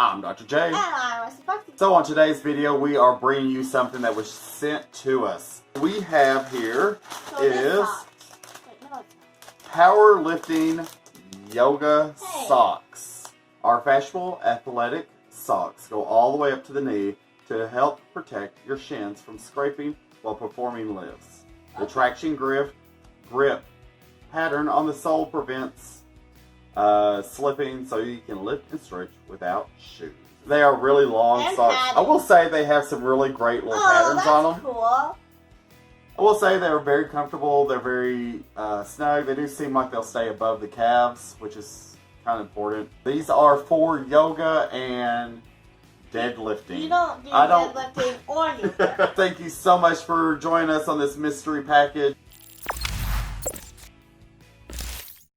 I'm Dr. J. And I'm Rusty Foxy. So on today's video, we are bringing you something that was sent to us. We have here is powerlifting yoga socks. Our fashionable athletic socks go all the way up to the knee to help protect your shins from scraping while performing lifts. The traction grip pattern on the sole prevents slipping, so you can lift and stretch without shoes. They are really long and socks. padding. I will say they have some really great little patterns on them. Cool. I will say they're very comfortable. They're very snug. They do seem like they'll stay above the calves, which is kind of important. These are for yoga and deadlifting. You don't do deadlifting or yoga. Thank you so much for joining us on this mystery package.